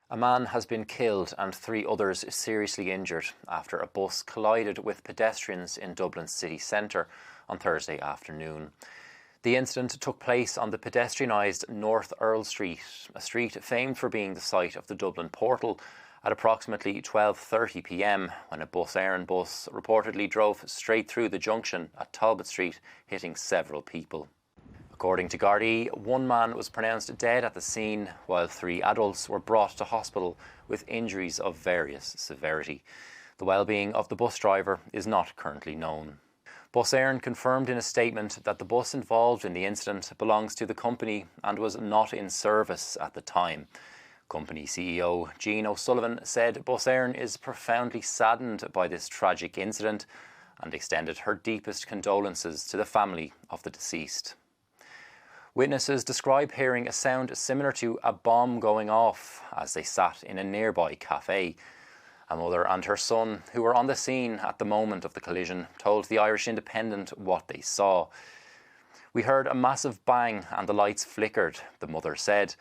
A man has been killed and 3 others seriously injured after a bus collided with pedestrians in Dublin city centre on Thursday afternoon. The incident took place on the pedestrianised North Earl Street, a street famed for being the site of the Dublin portal, at approximately 12:30 p.m. when a Bus Éireann bus reportedly drove straight through the junction at Talbot Street, hitting several people. According to Gardaí, 1 man was pronounced dead at the scene, while 3 adults were brought to hospital with injuries of various severity. The well-being of the bus driver is not currently known. Bus Éireann confirmed in a statement that the bus involved in the incident belongs to the company and was not in service at the time. Company CEO Jean O'Sullivan said Bus Éireann is profoundly saddened by this tragic incident and extended her deepest condolences to the family of the deceased. Witnesses describe hearing a sound similar to a bomb going off as they sat in a nearby cafe. A mother and her son, who were on the scene at the moment of the collision, told the Irish Independent what they saw. "We heard a massive bang and the lights flickered," the mother said.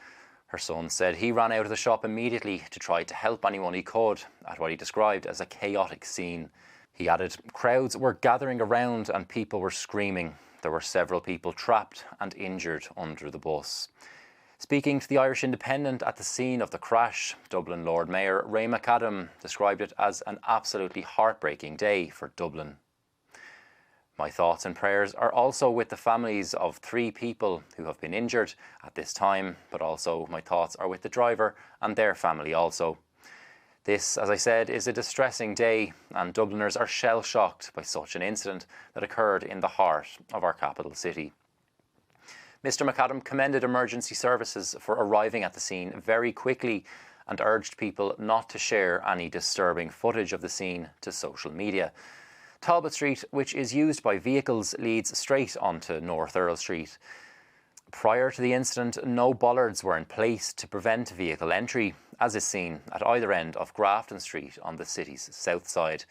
Her son said he ran out of the shop immediately to try to help anyone he could at what he described as a chaotic scene. He added, "Crowds were gathering around and people were screaming. There were several people trapped and injured under the bus." Speaking to the Irish Independent at the scene of the crash, Dublin Lord Mayor Ray McAdam described it as an absolutely heartbreaking day for Dublin. "My thoughts and prayers are also with the families of 3 people who have been injured at this time, but also my thoughts are with the driver and their family also. This, as I said, is a distressing day, and Dubliners are shell-shocked by such an incident that occurred in the heart of our capital city." Mr McAdam commended emergency services for arriving at the scene very quickly and urged people not to share any disturbing footage of the scene to social media. Talbot Street, which is used by vehicles, leads straight onto North Earl Street. Prior to the incident, no bollards were in place to prevent vehicle entry, as is seen at either end of Grafton Street on the city's south side.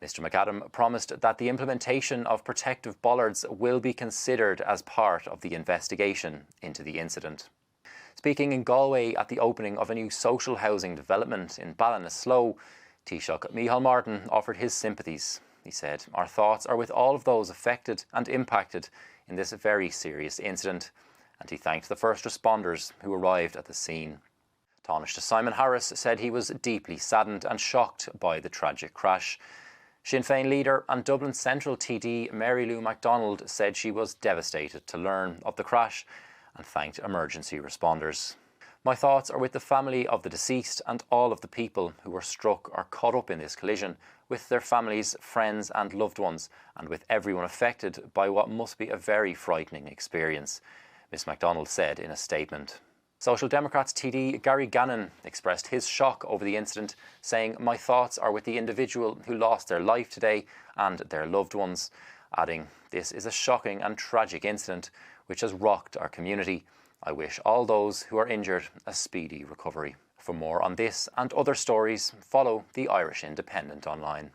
Mr McAdam promised that the implementation of protective bollards will be considered as part of the investigation into the incident. Speaking in Galway at the opening of a new social housing development in Ballinasloe, Taoiseach Micheál Martin offered his sympathies. He said, "Our thoughts are with all of those affected and impacted in this very serious incident," and he thanked the first responders who arrived at the scene. Taoiseach Simon Harris said he was deeply saddened and shocked by the tragic crash. Sinn Féin leader and Dublin Central TD Mary Lou MacDonald said she was devastated to learn of the crash and thanked emergency responders. "My thoughts are with the family of the deceased and all of the people who were struck or caught up in this collision, with their families, friends and loved ones, and with everyone affected by what must be a very frightening experience," Ms MacDonald said in a statement. Social Democrats TD Gary Gannon expressed his shock over the incident, saying, "My thoughts are with the individual who lost their life today and their loved ones," adding, "This is a shocking and tragic incident which has rocked our community. I wish all those who are injured a speedy recovery." For more on this and other stories, follow the Irish Independent online.